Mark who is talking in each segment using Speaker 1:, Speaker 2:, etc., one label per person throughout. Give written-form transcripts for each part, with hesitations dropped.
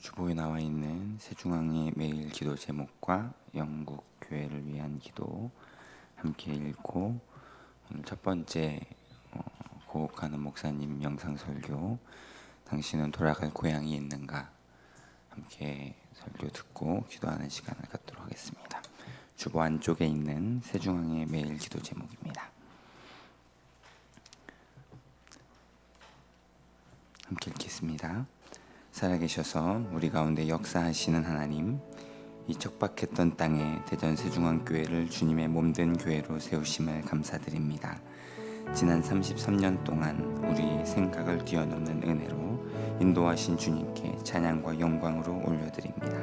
Speaker 1: 주보에 나와 있는 세중앙의 매일 기도 제목과 영국 교회를 위한 기도 함께 읽고, 오늘 첫 번째 고혹하는 목사님 영상 설교, 당신은 돌아갈 고향이 있는가, 함께 설교 듣고 기도하는 시간을 갖도록 하겠습니다. 주보 안쪽에 있는 세중앙의 매일 기도 제목입니다. 함께 읽겠습니다. 살아계셔서 우리 가운데 역사하시는 하나님, 이 척박했던 땅에 대전 세중앙교회를 주님의 몸된 교회로 세우심을 감사드립니다. 지난 33년 동안 우리 생각을 뛰어넘는 은혜로 인도하신 주님께 찬양과 영광으로 올려드립니다.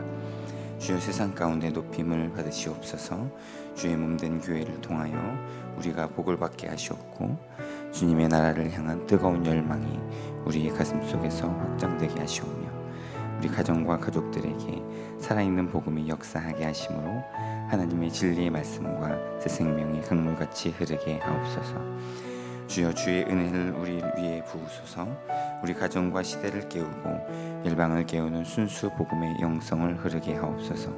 Speaker 1: 주여, 세상 가운데 높임을 받으시옵소서. 주의 몸된 교회를 통하여 우리가 복을 받게 하시옵고, 주님의 나라를 향한 뜨거운 열망이 우리의 가슴 속에서 확장되게 하시오며, 우리 가정과 가족들에게 살아있는 복음이 역사하게 하심으로 하나님의 진리의 말씀과 새 생명이 강물같이 흐르게 하옵소서. 주여, 주의 은혜를 우리 위에 부으소서. 우리 가정과 시대를 깨우고 열방을 깨우는 순수 복음의 영성을 흐르게 하옵소서.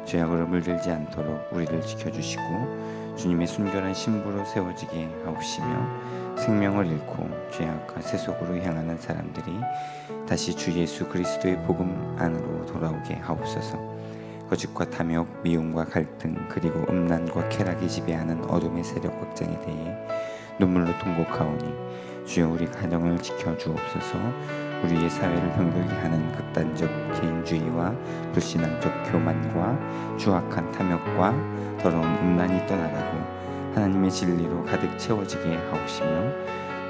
Speaker 1: 죄악으로 물들지 않도록 우리를 지켜주시고 주님의 순결한 신부로 세워지게 하옵시며, 생명을 잃고 죄악과 세속으로 향하는 사람들이 다시 주 예수 그리스도의 복음 안으로 돌아오게 하옵소서. 거짓과 탐욕, 미움과 갈등, 그리고 음란과 쾌락이 지배하는 어둠의 세력 확장에 대해 눈물로 통곡하오니, 주여 우리 가정을 지켜주옵소서. 우리의 사회를 병들게 하는 극단적 개인주의와 불신앙적 교만과 추악한 탐욕과 더러운 음란이 떠나가고 하나님의 진리로 가득 채워지게 하옵시며,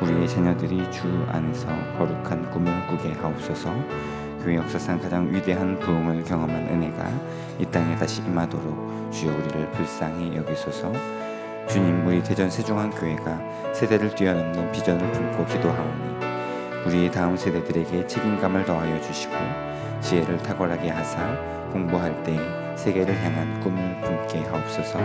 Speaker 1: 우리의 자녀들이 주 안에서 거룩한 꿈을 꾸게 하옵소서. 교회 역사상 가장 위대한 부흥을 경험한 은혜가 이 땅에 다시 임하도록 주여 우리를 불쌍히 여기소서. 주님, 우리 대전 세중앙교회가 세대를 뛰어넘는 비전을 품고 기도하오니, 우리의 다음 세대들에게 책임감을 더하여 주시고 지혜를 탁월하게 하사 공부할 때 세계를 향한 꿈을 품게 하옵소서.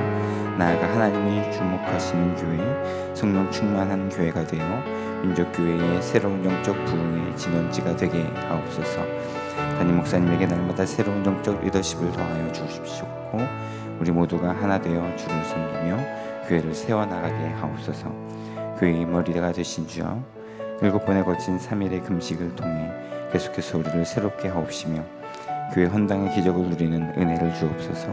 Speaker 1: 나아가 하나님이 주목하시는 교회, 성령 충만한 교회가 되어 민족교회의 새로운 영적 부흥의 진원지가 되게 하옵소서. 담임 목사님에게 날마다 새로운 영적 리더십을 더하여 주십시오. 우리 모두가 하나 되어 주를 섬기며 교회를 세워나가게 하옵소서. 교회의 머리가 되신 주여, 7번에 거친 3일의 금식을 통해 계속해서 우리를 새롭게 하옵시며, 교회 헌당의 기적을 누리는 은혜를 주옵소서.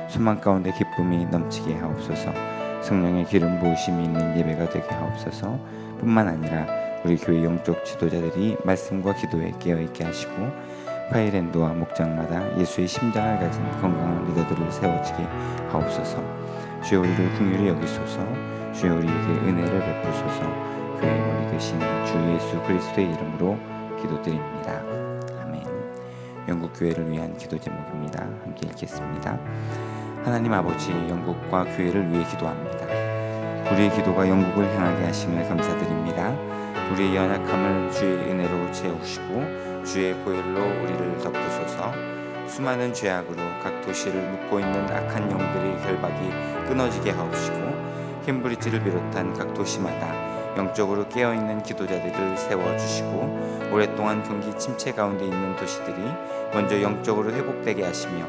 Speaker 1: 소망 가운데 기쁨이 넘치게 하옵소서. 성령의 기름 부으심이 있는 예배가 되게 하옵소서. 뿐만 아니라 우리 교회 영적 지도자들이 말씀과 기도에 깨어있게 하시고, 파이랜드와 목장마다 예수의 심장을 가진 건강한 리더들을 세워지게 하옵소서. 주여, 우리를 긍휼히 여기소서. 주여, 우리에게 은혜를 베푸소서. 교회의 머리 되신 주 예수 그리스도의 이름으로 기도드립니다. 아멘. 영국 교회를 위한 기도 제목입니다. 함께 읽겠습니다. 하나님 아버지, 영국과 교회를 위해 기도합니다. 우리의 기도가 영국을 향하게 하심을 감사드립니다. 우리의 연약함을 주의 은혜로 채우시고 주의 보혈로 우리를 덮으소서. 수많은 죄악으로 각 도시를 묶고 있는 악한 영들의 결박이 끊어지게 하옵시고, 캠브리지를 비롯한 각 도시마다 영적으로 깨어있는 기도자들을 세워주시고, 오랫동안 경기 침체 가운데 있는 도시들이 먼저 영적으로 회복되게 하시며,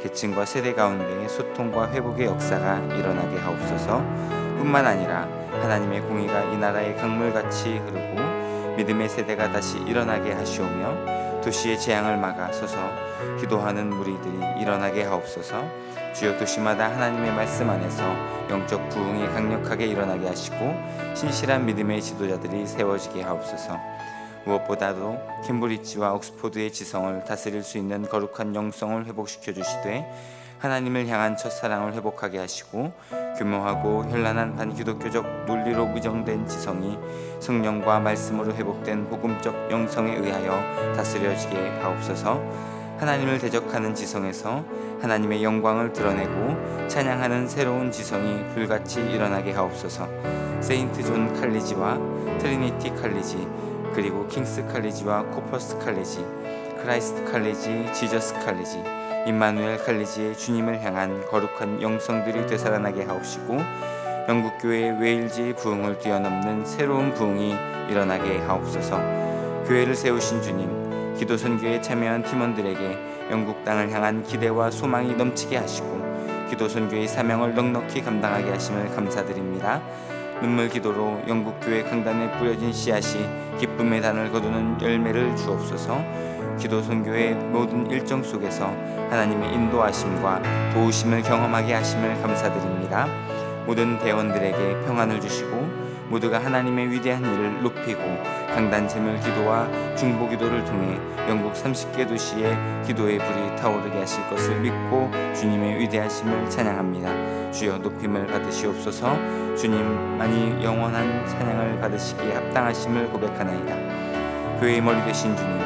Speaker 1: 계층과 세대 가운데 소통과 회복의 역사가 일어나게 하옵소서. 뿐만 아니라 하나님의 공의가 이 나라의 강물같이 흐르고 믿음의 세대가 다시 일어나게 하시오며, 도시의 재앙을 막아서서 기도하는 무리들이 일어나게 하옵소서. 주여, 도시마다 하나님의 말씀 안에서 영적 부흥이 강력하게 일어나게 하시고 신실한 믿음의 지도자들이 세워지게 하옵소서. 무엇보다도 캠브리지와 옥스포드의 지성을 다스릴 수 있는 거룩한 영성을 회복시켜 주시되, 하나님을 향한 첫사랑을 회복하게 하시고, 교묘하고 현란한 반기독교적 논리로 무정된 지성이 성령과 말씀으로 회복된 복음적 영성에 의하여 다스려지게 하옵소서. 하나님을 대적하는 지성에서 하나님의 영광을 드러내고 찬양하는 새로운 지성이 불같이 일어나게 하옵소서. 세인트 존 칼리지와 트리니티 칼리지, 그리고 킹스 칼리지와 코퍼스 칼리지, 크라이스트 칼리지, 지저스 칼리지, 임마누엘 칼리지의 주님을 향한 거룩한 영성들이 되살아나게 하옵시고, 영국교회의 웨일즈의 부흥을 뛰어넘는 새로운 부흥이 일어나게 하옵소서. 교회를 세우신 주님, 기도 선교에 참여한 팀원들에게 영국 땅을 향한 기대와 소망이 넘치게 하시고 기도 선교의 사명을 넉넉히 감당하게 하심을 감사드립니다. 눈물 기도로 영국 교회 강단에 뿌려진 씨앗이 기쁨의 단을 거두는 열매를 주옵소서. 기도 선교의 모든 일정 속에서 하나님의 인도하심과 도우심을 경험하게 하심을 감사드립니다. 모든 대원들에게 평안을 주시고 모두가 하나님의 위대한 일을 높이고 강단 제물 기도와 중보 기도를 통해 영국 30개 도시의 기도의 불이 타오르게 하실 것을 믿고 주님의 위대하심을 찬양합니다. 주여 높임을 받으시옵소서. 주님만이 영원한 찬양을 받으시기에 합당하심을 고백하나이다. 교회의 머리 되신 주님,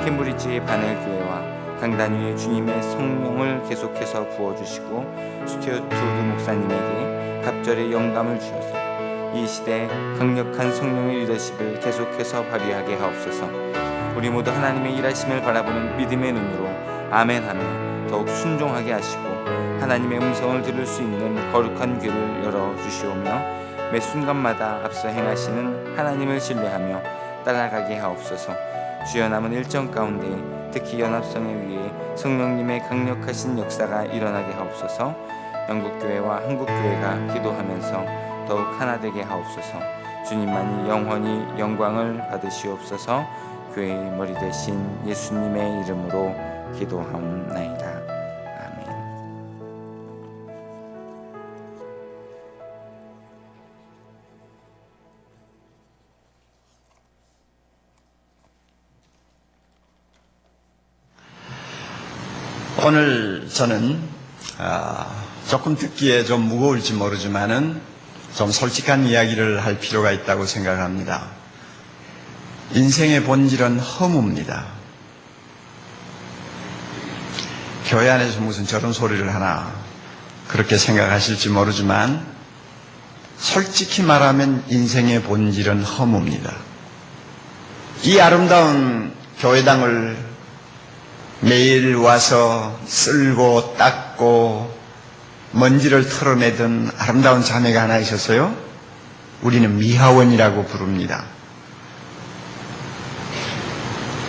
Speaker 1: 캠브리지의 바넬교회와 강단 위에 주님의 성령을 계속해서 부어주시고 스튜어트 우드 목사님에게 갑절의 영감을 주셔서 이 시대에 강력한 성령의 리더십을 계속해서 발휘하게 하옵소서. 우리 모두 하나님의 일하심을 바라보는 믿음의 눈으로 아멘하며 더욱 순종하게 하시고 하나님의 음성을 들을 수 있는 거룩한 귀를 열어주시오며 매 순간마다 앞서 행하시는 하나님을 신뢰하며 따라가게 하옵소서. 주여 남은 일정 가운데 특히 연합성에 의해 성령님의 강력하신 역사가 일어나게 하옵소서. 영국교회와 한국교회가 기도하면서 더욱 하나 되게 하옵소서. 주님만이 영원히 영광을 받으시옵소서. 교회의 머리 되신 예수님의 이름으로 기도하옵나이다. 아멘.
Speaker 2: 오늘 저는 조금 듣기에 좀 무거울지 모르지만은 좀 솔직한 이야기를 할 필요가 있다고 생각합니다. 인생의 본질은 허무입니다. 교회 안에서 무슨 저런 소리를 하나 그렇게 생각하실지 모르지만 솔직히 말하면 인생의 본질은 허무입니다. 이 아름다운 교회당을 매일 와서 쓸고 닦고 먼지를 털어내던 아름다운 자매가 하나 있었어요. 우리는 미하원이라고 부릅니다.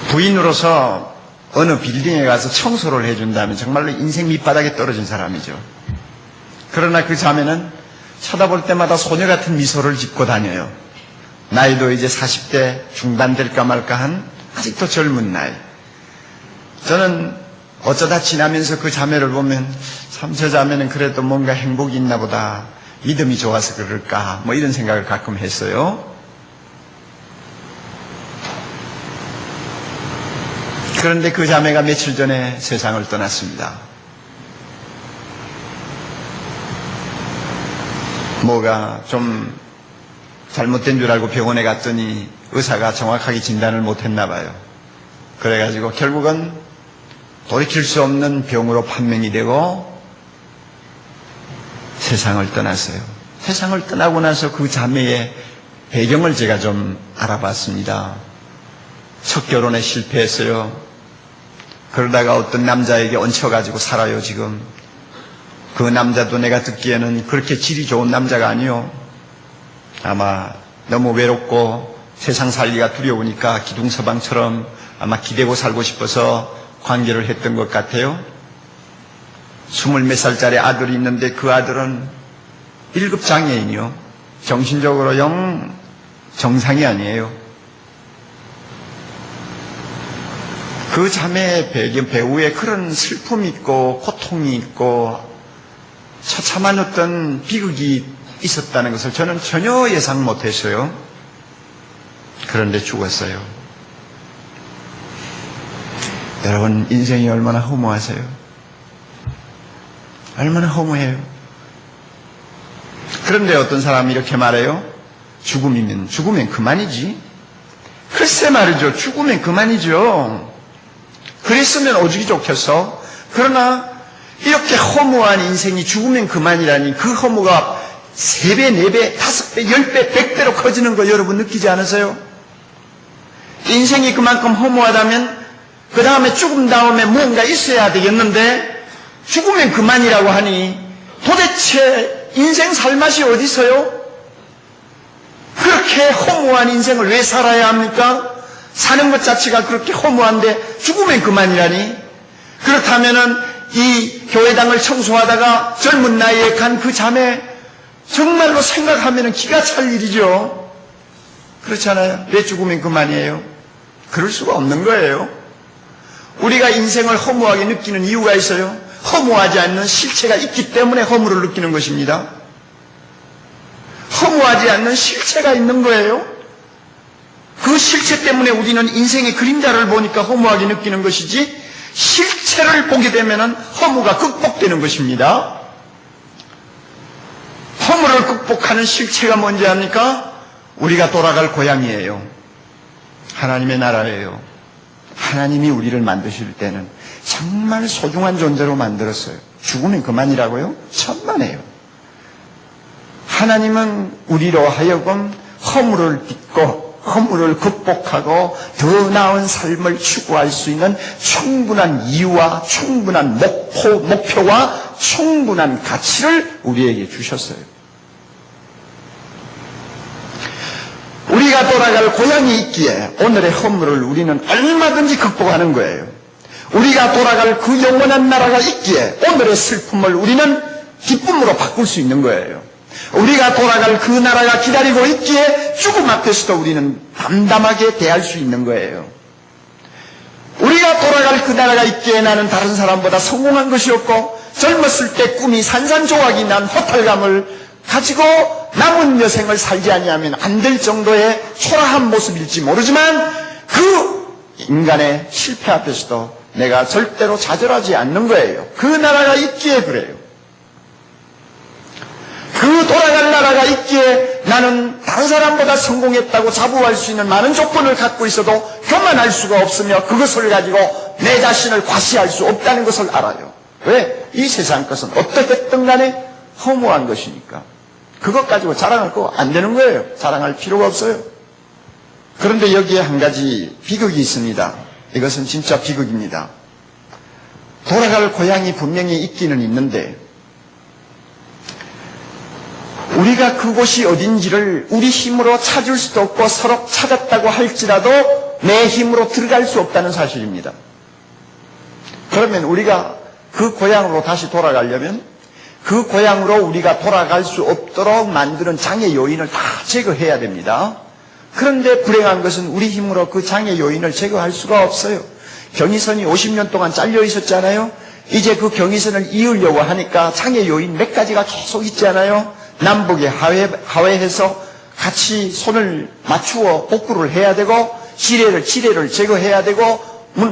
Speaker 2: 부인으로서 어느 빌딩에 가서 청소를 해준다면 정말로 인생 밑바닥에 떨어진 사람이죠. 그러나 그 자매는 쳐다볼 때마다 소녀 같은 미소를 짓고 다녀요. 나이도 이제 40대 중반될까 말까 한 아직도 젊은 나이. 저는 어쩌다 지나면서 그 자매를 보면 참 저 자매는 그래도 뭔가 행복이 있나 보다, 믿음이 좋아서 그럴까, 뭐 이런 생각을 가끔 했어요. 그런데 그 자매가 며칠 전에 세상을 떠났습니다. 뭐가 좀 잘못된 줄 알고 병원에 갔더니 의사가 정확하게 진단을 못했나 봐요. 그래가지고 결국은 돌이킬 수 없는 병으로 판명이 되고 세상을 떠났어요. 세상을 떠나고 나서 그 자매의 배경을 제가 좀 알아봤습니다. 첫 결혼에 실패했어요. 그러다가 어떤 남자에게 얹혀가지고 살아요, 지금. 그 남자도 내가 듣기에는 그렇게 질이 좋은 남자가 아니요. 아마 너무 외롭고 세상 살기가 두려우니까 기둥서방처럼 아마 기대고 살고 싶어서 관계를 했던 것 같아요. 20몇 살짜리 아들이 있는데 그 아들은 1급 장애인이요. 정신적으로 영 정상이 아니에요. 그 자매의 배후에 그런 슬픔이 있고 고통이 있고 처참한 어떤 비극이 있었다는 것을 저는 전혀 예상 못했어요. 그런데 죽었어요. 여러분, 인생이 얼마나 허무하세요? 얼마나 허무해요? 그런데 어떤 사람이 이렇게 말해요. 죽으면 그만이지. 글쎄 말이죠. 죽으면 그만이죠. 그랬으면 오죽이 좋겠어. 그러나 이렇게 허무한 인생이 죽으면 그만이라니, 그 허무가 3배, 4배, 5배, 10배, 100배로 커지는 거 여러분 느끼지 않으세요? 인생이 그만큼 허무하다면 그 다음에 죽음 다음에 뭔가 있어야 되겠는데 죽으면 그만이라고 하니 도대체 인생 살 맛이 어디 있어요? 그렇게 허무한 인생을 왜 살아야 합니까? 사는 것 자체가 그렇게 허무한데 죽으면 그만이라니. 그렇다면은 이 교회당을 청소하다가 젊은 나이에 간 그 자매 정말로 생각하면은 기가 찰 일이죠. 그렇잖아요. 왜 죽으면 그만이에요? 그럴 수가 없는 거예요. 우리가 인생을 허무하게 느끼는 이유가 있어요. 허무하지 않는 실체가 있기 때문에 허무를 느끼는 것입니다. 허무하지 않는 실체가 있는 거예요. 그 실체 때문에 우리는 인생의 그림자를 보니까 허무하게 느끼는 것이지, 실체를 보게 되면 허무가 극복되는 것입니다. 허무를 극복하는 실체가 뭔지 압니까? 우리가 돌아갈 고향이에요. 하나님의 나라예요. 하나님이 우리를 만드실 때는 정말 소중한 존재로 만들었어요. 죽으면 그만이라고요? 천만에요. 하나님은 우리로 하여금 허물을 딛고 허물을 극복하고 더 나은 삶을 추구할 수 있는 충분한 이유와 충분한 목표와 충분한 가치를 우리에게 주셨어요. 우리가 돌아갈 고향이 있기에 오늘의 허물을 우리는 얼마든지 극복하는 거예요. 우리가 돌아갈 그 영원한 나라가 있기에 오늘의 슬픔을 우리는 기쁨으로 바꿀 수 있는 거예요. 우리가 돌아갈 그 나라가 기다리고 있기에 죽음 앞에서도 우리는 담담하게 대할 수 있는 거예요. 우리가 돌아갈 그 나라가 있기에 나는 다른 사람보다 성공한 것이 없고 젊었을 때 꿈이 산산조각이 난 허탈감을 가지고 남은 여생을 살지 아니하면 안 될 정도의 초라한 모습일지 모르지만 그 인간의 실패 앞에서도 내가 절대로 좌절하지 않는 거예요. 그 나라가 있기에 그래요. 그 돌아갈 나라가 있기에 나는 다른 사람보다 성공했다고 자부할 수 있는 많은 조건을 갖고 있어도 교만할 수가 없으며 그것을 가지고 내 자신을 과시할 수 없다는 것을 알아요. 왜? 이 세상 것은 어떻게든 간에 허무한 것이니까. 그것 가지고 자랑할 거 안 되는 거예요. 자랑할 필요가 없어요. 그런데 여기에 한 가지 비극이 있습니다. 이것은 진짜 비극입니다. 돌아갈 고향이 분명히 있기는 있는데 우리가 그곳이 어딘지를 우리 힘으로 찾을 수도 없고 서로 찾았다고 할지라도 내 힘으로 들어갈 수 없다는 사실입니다. 그러면 우리가 그 고향으로 다시 돌아가려면 그 고향으로 우리가 돌아갈 수 없도록 만드는 장애 요인을 다 제거해야 됩니다. 그런데 불행한 것은 우리 힘으로 그 장애 요인을 제거할 수가 없어요. 경의선이 50년 동안 잘려 있었잖아요. 이제 그 경의선을 이으려고 하니까 장애 요인 몇 가지가 계속 있잖아요. 남북에 하회해서 같이 손을 맞추어 복구를 해야 되고 지뢰를 제거해야 되고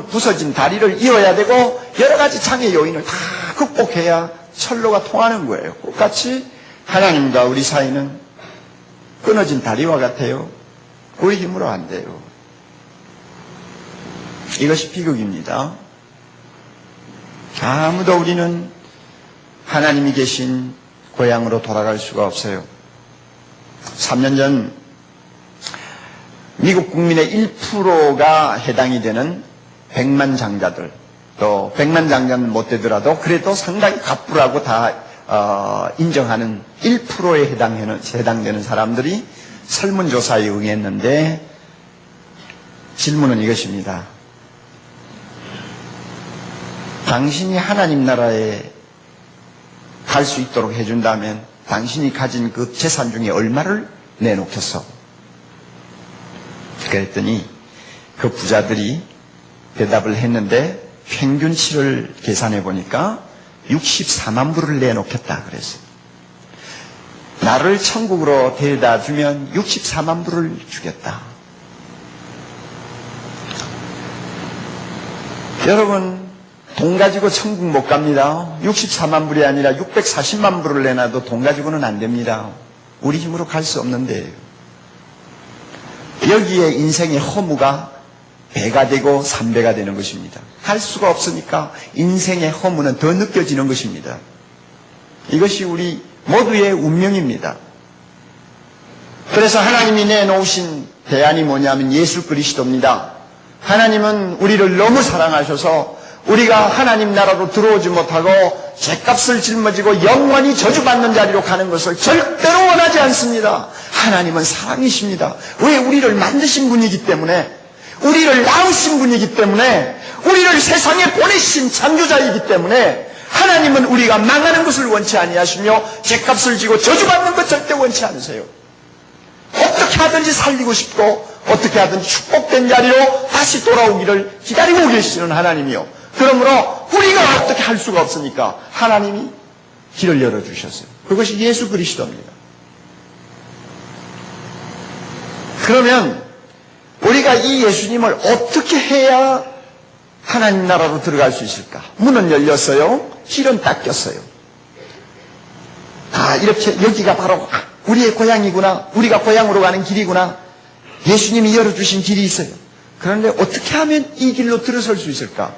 Speaker 2: 부서진 다리를 이어야 되고 여러 가지 장애 요인을 다 극복해야 철로가 통하는 거예요. 똑같이 하나님과 우리 사이는 끊어진 다리와 같아요. 우리 힘으로 안 돼요. 이것이 비극입니다. 아무도 우리는 하나님이 계신 고향으로 돌아갈 수가 없어요. 3년 전 미국 국민의 1%가 해당이 되는 100만 장자들, 또 100만 장자는 못 되더라도 그래도 상당히 갑부라고 다 인정하는 1%에 해당되는 사람들이 설문조사에 응했는데 질문은 이것입니다. 당신이 하나님 나라에 갈 수 있도록 해준다면 당신이 가진 그 재산 중에 얼마를 내놓겠어? 그랬더니 그 부자들이 대답을 했는데 평균치를 계산해 보니까 64만 불을 내놓겠다 그랬어요. 나를 천국으로 데려다 주면 64만 불을 주겠다. 여러분, 돈 가지고 천국 못 갑니다. 64만 불이 아니라 640만 불을 내놔도 돈 가지고는 안 됩니다. 우리 힘으로 갈 수 없는데 여기에 인생의 허무가 배가 되고 3배가 되는 것입니다. 할 수가 없으니까 인생의 허무는 더 느껴지는 것입니다. 이것이 우리 모두의 운명입니다. 그래서 하나님이 내놓으신 대안이 뭐냐면 예수 그리스도입니다. 하나님은 우리를 너무 사랑하셔서 우리가 하나님 나라로 들어오지 못하고 죗값을 짊어지고 영원히 저주받는 자리로 가는 것을 절대로 원하지 않습니다. 하나님은 사랑이십니다. 왜? 우리를 만드신 분이기 때문에, 우리를 낳으신 분이기 때문에, 우리를 세상에 보내신 창조자이기 때문에 하나님은 우리가 망하는 것을 원치 아니하시며 죗값을 지고 저주받는 것 절대 원치 않으세요. 어떻게 하든지 살리고 싶고 어떻게 하든지 축복된 자리로 다시 돌아오기를 기다리고 계시는 하나님이요. 그러므로 우리가 어떻게 할 수가 없으니까 하나님이 길을 열어주셨어요. 그것이 예수 그리스도입니다. 그러면 우리가 이 예수님을 어떻게 해야 하나님 나라로 들어갈 수 있을까? 문은 열렸어요. 길은 닦였어요. 이렇게 여기가 바로 우리의 고향이구나. 우리가 고향으로 가는 길이구나. 예수님이 열어주신 길이 있어요. 그런데 어떻게 하면 이 길로 들어설 수 있을까?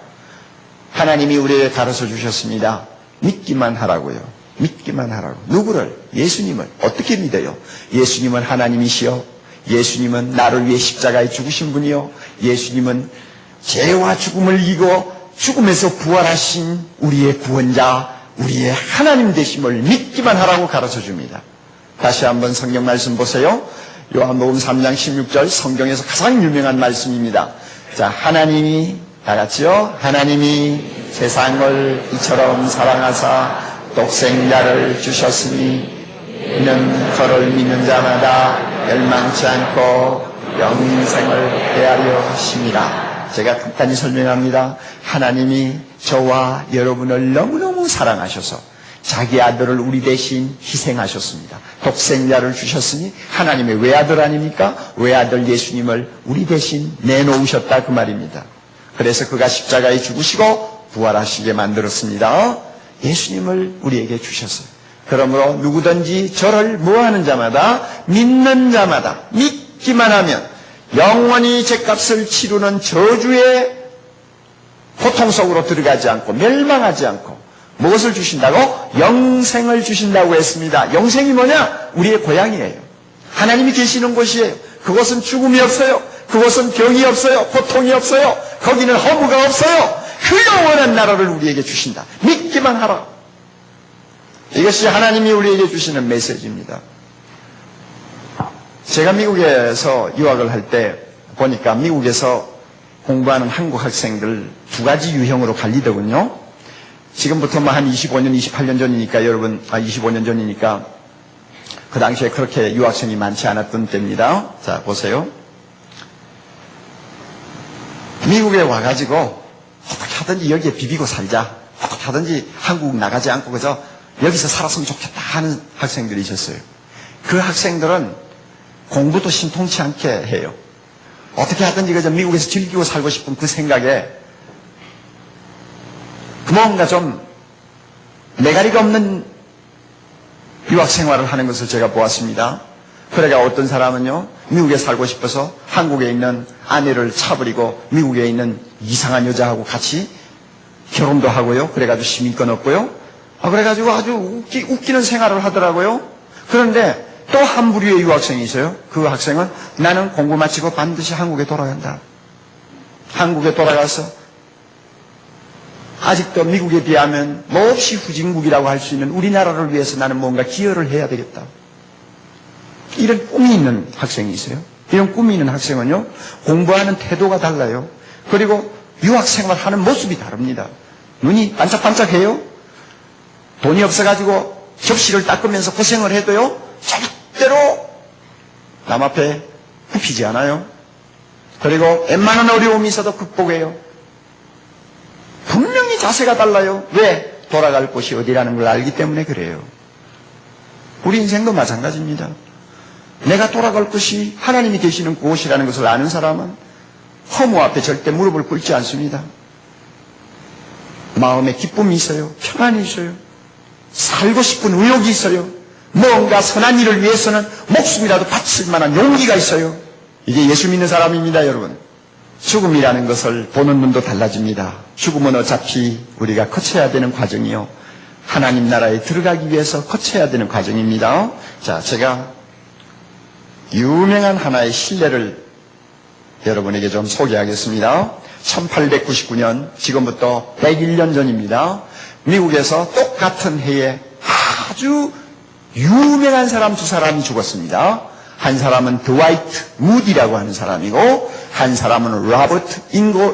Speaker 2: 하나님이 우리에게 가르쳐 주셨습니다. 믿기만 하라고요. 믿기만 하라고. 누구를? 예수님을. 어떻게 믿어요? 예수님은 하나님이시여. 예수님은 나를 위해 십자가에 죽으신 분이요. 예수님은 죄와 죽음을 이기고 죽음에서 부활하신 우리의 구원자, 우리의 하나님 되심을 믿기만 하라고 가르쳐 줍니다. 다시 한번 성경 말씀 보세요. 요한복음 3장 16절 성경에서 가장 유명한 말씀입니다. 자, 하나님이 다 같이요. 하나님이 세상을 이처럼 사랑하사 독생자를 주셨으니 이는 저를 믿는 자마다 멸망치 않고 영생을 대하려 하심이라. 제가 간단히 설명합니다. 하나님이 저와 여러분을 너무너무 사랑하셔서 자기 아들을 우리 대신 희생하셨습니다. 독생자를 주셨으니 하나님의 외아들 아닙니까? 외아들 예수님을 우리 대신 내놓으셨다 그 말입니다. 그래서 그가 십자가에 죽으시고 부활하시게 만들었습니다. 예수님을 우리에게 주셨어요. 그러므로 누구든지 저를 뭐하는 자마다, 믿는 자마다, 믿기만 하면 영원히 죗값을 치르는 저주의 고통 속으로 들어가지 않고 멸망하지 않고 무엇을 주신다고? 영생을 주신다고 했습니다. 영생이 뭐냐? 우리의 고향이에요. 하나님이 계시는 곳이에요. 그곳은 죽음이 없어요. 그곳은 병이 없어요. 고통이 없어요. 거기는 허무가 없어요. 그 영원한 나라를 우리에게 주신다. 믿기만 하라. 이것이 하나님이 우리에게 주시는 메시지입니다. 제가 미국에서 유학을 할 때 보니까 미국에서 공부하는 한국 학생들 두 가지 유형으로 갈리더군요. 지금부터 한 25년, 28년 전이니까 여러분, 25년 전이니까 그 당시에 그렇게 유학생이 많지 않았던 때입니다. 자, 보세요. 미국에 와가지고 어떻게 하든지 여기에 비비고 살자. 어떻게 하든지 한국 나가지 않고 그저 여기서 살았으면 좋겠다 하는 학생들이 있었어요. 그 학생들은 공부도 신통치 않게 해요. 어떻게 하든지 그저 미국에서 즐기고 살고 싶은 그 생각에 뭔가 좀 매가리가 없는 유학 생활을 하는 것을 제가 보았습니다. 그래가 어떤 사람은요, 미국에 살고 싶어서 한국에 있는 아내를 차버리고 미국에 있는 이상한 여자하고 같이 결혼도 하고요. 그래가지고 시민권 얻고요. 그래가지고 아주 웃기는 생활을 하더라고요. 그런데 또 한 부류의 유학생이 있어요. 그 학생은 나는 공부 마치고 반드시 한국에 돌아간다. 한국에 돌아가서 아직도 미국에 비하면 몹시 후진국이라고 할 수 있는 우리나라를 위해서 나는 뭔가 기여를 해야 되겠다. 이런 꿈이 있는 학생이 있어요. 이런 꿈이 있는 학생은요, 공부하는 태도가 달라요. 그리고 유학생활 하는 모습이 다릅니다. 눈이 반짝반짝해요. 돈이 없어가지고 접시를 닦으면서 고생을 해도요, 절대로 남 앞에 굽히지 않아요. 그리고 웬만한 어려움이 있어도 극복해요. 분명히 자세가 달라요. 왜? 돌아갈 곳이 어디라는 걸 알기 때문에 그래요. 우리 인생도 마찬가지입니다. 내가 돌아갈 곳이 하나님이 계시는 곳이라는 것을 아는 사람은 허무 앞에 절대 무릎을 꿇지 않습니다. 마음에 기쁨이 있어요. 평안이 있어요. 살고 싶은 의욕이 있어요. 뭔가 선한 일을 위해서는 목숨이라도 바칠 만한 용기가 있어요. 이게 예수 믿는 사람입니다, 여러분. 죽음이라는 것을 보는 눈도 달라집니다. 죽음은 어차피 우리가 거쳐야 되는 과정이요. 하나님 나라에 들어가기 위해서 거쳐야 되는 과정입니다. 자, 제가 유명한 하나의 신뢰를 여러분에게 좀 소개하겠습니다. 1899년, 지금부터 101년 전입니다. 미국에서 똑같은 해에 아주 유명한 사람 두 사람이 죽었습니다. 한 사람은 드와이트 무디라고 하는 사람이고 한 사람은 로버트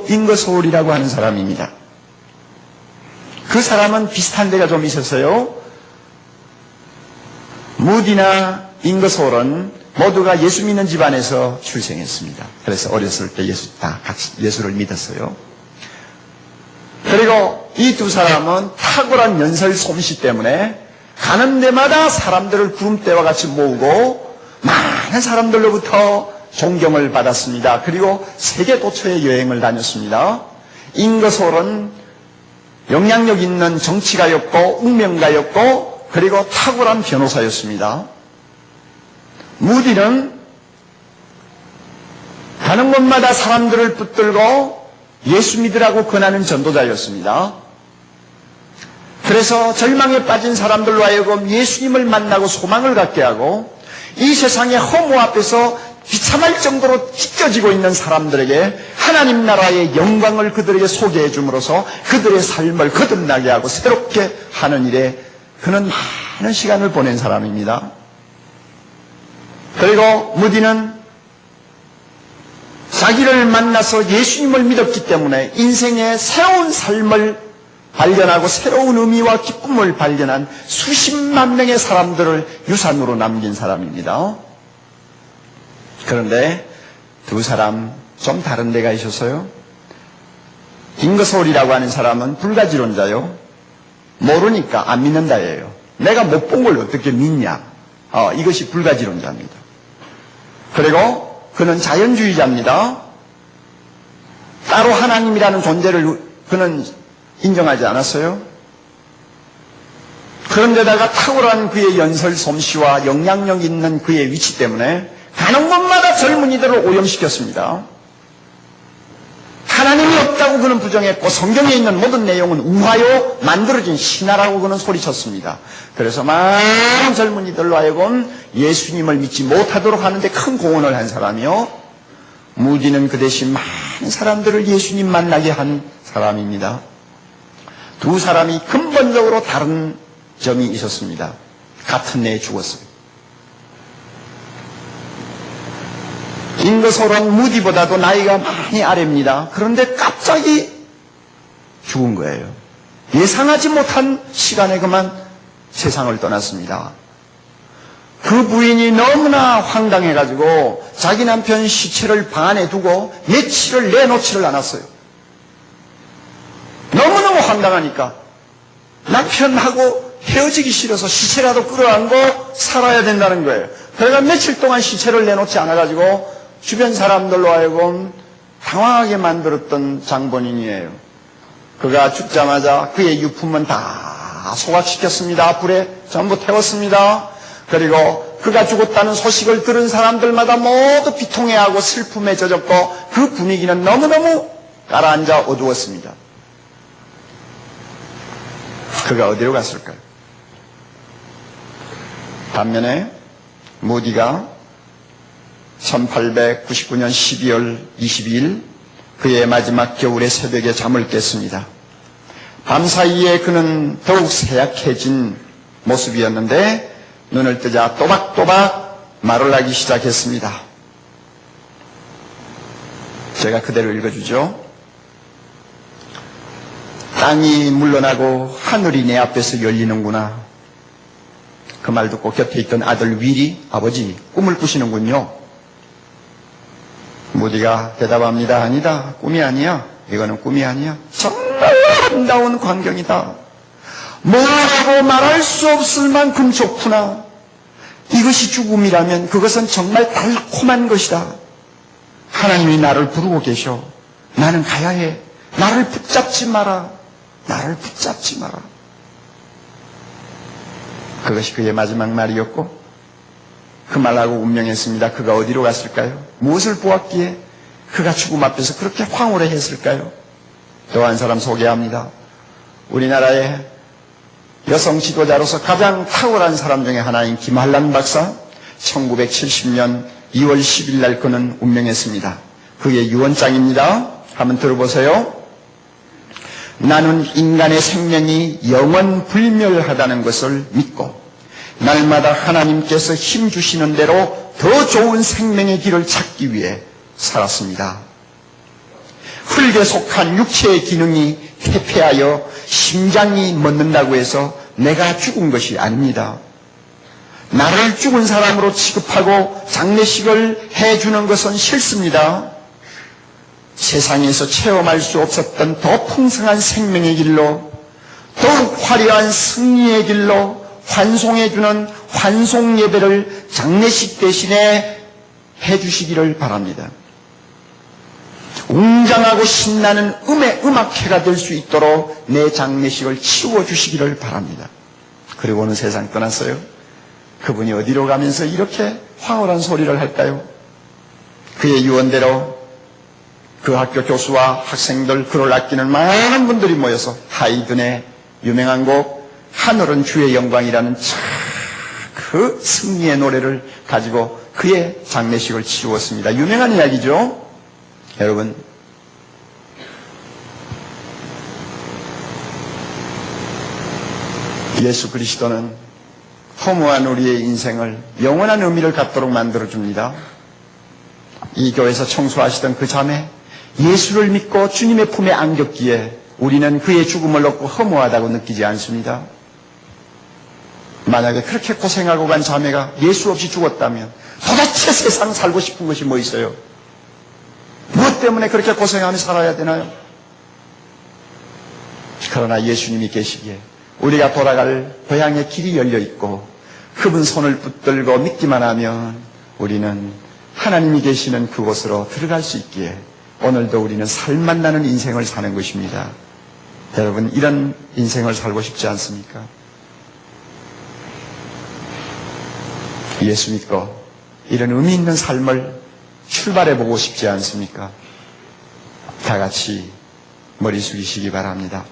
Speaker 2: 잉거소울이라고 하는 사람입니다. 그 사람은 비슷한 데가 좀 있었어요. 무디나 잉거소울은 모두가 예수 믿는 집안에서 출생했습니다. 그래서 어렸을 때 다 같이 예수를 믿었어요. 그리고 이 두 사람은 탁월한 연설 솜씨 때문에 가는 데마다 사람들을 구름대와 같이 모으고 많은 사람들로부터 존경을 받았습니다. 그리고 세계 도처에 여행을 다녔습니다. 잉거솔은 영향력 있는 정치가였고 운명가였고 그리고 탁월한 변호사였습니다. 무디는 가는 곳마다 사람들을 붙들고 예수 믿으라고 권하는 전도자였습니다. 그래서 절망에 빠진 사람들로 하여금 예수님을 만나고 소망을 갖게 하고 이 세상의 허무 앞에서 비참할 정도로 찢겨지고 있는 사람들에게 하나님 나라의 영광을 그들에게 소개해 줌으로써 그들의 삶을 거듭나게 하고 새롭게 하는 일에 그는 많은 시간을 보낸 사람입니다. 그리고 무디는 자기를 만나서 예수님을 믿었기 때문에 인생의 새로운 삶을 발견하고 새로운 의미와 기쁨을 발견한 수십만 명의 사람들을 유산으로 남긴 사람입니다. 그런데 두 사람 좀 다른 데가 있었어요. 잉거솔이라고 하는 사람은 불가지론자요. 모르니까 안 믿는다예요. 내가 못 본 걸 어떻게 믿냐. 이것이 불가지론자입니다. 그리고 그는 자연주의자입니다. 따로 하나님이라는 존재를 그는 인정하지 않았어요. 그런데다가 탁월한 그의 연설 솜씨와 영향력 있는 그의 위치 때문에 가는 곳마다 젊은이들을 오염시켰습니다. 하나님이 없다고 그는 부정했고 성경에 있는 모든 내용은 우화요 만들어진 신화라고 그는 소리쳤습니다. 그래서 많은 젊은이들로 하여금 예수님을 믿지 못하도록 하는데 큰 공헌을 한 사람이요. 무디는 그 대신 많은 사람들을 예수님 만나게 한 사람입니다. 두 사람이 근본적으로 다른 점이 있었습니다. 같은 해에 죽었어요. 잉거솔은 무디보다도 나이가 많이 아래입니다. 그런데 갑자기 죽은 거예요. 예상하지 못한 시간에 그만 세상을 떠났습니다. 그 부인이 너무나 황당해가지고 자기 남편 시체를 방 안에 두고 며칠을 내놓지를 않았어요. 너무너무 황당하니까 남편하고 헤어지기 싫어서 시체라도 끌어안고 살아야 된다는 거예요. 그러니까 며칠 동안 시체를 내놓지 않아가지고 주변 사람들로 하여금 당황하게 만들었던 장본인이에요. 그가 죽자마자 그의 유품은 다 소각시켰습니다. 불에 전부 태웠습니다. 그리고 그가 죽었다는 소식을 들은 사람들마다 모두 비통해하고 슬픔에 젖었고 그 분위기는 너무너무 가라앉아 어두웠습니다. 그가 어디로 갔을까요? 반면에 무디가 1899년 12월 22일 그의 마지막 겨울의 새벽에 잠을 깼습니다. 밤사이에 그는 더욱 쇠약해진 모습이었는데 눈을 뜨자 또박또박 말을 하기 시작했습니다. 제가 그대로 읽어주죠. 땅이 물러나고 하늘이 내 앞에서 열리는구나. 그 말 듣고 곁에 있던 아들 윌이 아버지 꿈을 꾸시는군요. 무디가 대답합니다. 아니다. 꿈이 아니야. 이거는 꿈이 아니야. 정말 아름다운 광경이다. 뭐라고 말할 수 없을 만큼 좋구나. 이것이 죽음이라면 그것은 정말 달콤한 것이다. 하나님이 나를 부르고 계셔. 나는 가야 해. 나를 붙잡지 마라. 나를 붙잡지 마라. 그것이 그의 마지막 말이었고 그 말하고 운명했습니다. 그가 어디로 갔을까요? 무엇을 보았기에 그가 죽음 앞에서 그렇게 황홀해 했을까요? 또 한 사람 소개합니다. 우리나라의 여성 지도자로서 가장 탁월한 사람 중에 하나인 김한란 박사. 1970년 2월 10일 날 그는 운명했습니다. 그의 유언장입니다. 한번 들어보세요. 나는 인간의 생명이 영원 불멸하다는 것을 믿고 날마다 하나님께서 힘 주시는 대로 더 좋은 생명의 길을 찾기 위해 살았습니다. 흙에 속한 육체의 기능이 퇴폐하여 심장이 멎는다고 해서 내가 죽은 것이 아닙니다. 나를 죽은 사람으로 취급하고 장례식을 해주는 것은 싫습니다. 세상에서 체험할 수 없었던 더 풍성한 생명의 길로, 더욱 화려한 승리의 길로 환송해주는 환송 예배를 장례식 대신에 해주시기를 바랍니다. 웅장하고 신나는 음악회가 될 수 있도록 내 장례식을 치워주시기를 바랍니다. 그리고는 세상 떠났어요. 그분이 어디로 가면서 이렇게 황홀한 소리를 할까요? 그의 유언대로 그 학교 교수와 학생들, 그를 아끼는 많은 분들이 모여서 하이든의 유명한 곡 하늘은 주의 영광이라는 그 승리의 노래를 가지고 그의 장례식을 치루었습니다. 유명한 이야기죠. 여러분, 예수 그리스도는 허무한 우리의 인생을 영원한 의미를 갖도록 만들어줍니다. 이 교회에서 청소하시던 그 자매, 예수를 믿고 주님의 품에 안겼기에 우리는 그의 죽음을 얻고 허무하다고 느끼지 않습니다. 만약에 그렇게 고생하고 간 자매가 예수 없이 죽었다면 도대체 세상 살고 싶은 것이 뭐 있어요? 무엇 때문에 그렇게 고생하며 살아야 되나요? 그러나 예수님이 계시기에 우리가 돌아갈 고향의 길이 열려 있고 그분 손을 붙들고 믿기만 하면 우리는 하나님이 계시는 그곳으로 들어갈 수 있기에 오늘도 우리는 살만 나는 인생을 사는 것입니다. 여러분, 이런 인생을 살고 싶지 않습니까? 예수 믿고 이런 의미 있는 삶을 출발해 보고 싶지 않습니까? 다 같이 머리 숙이시기 바랍니다.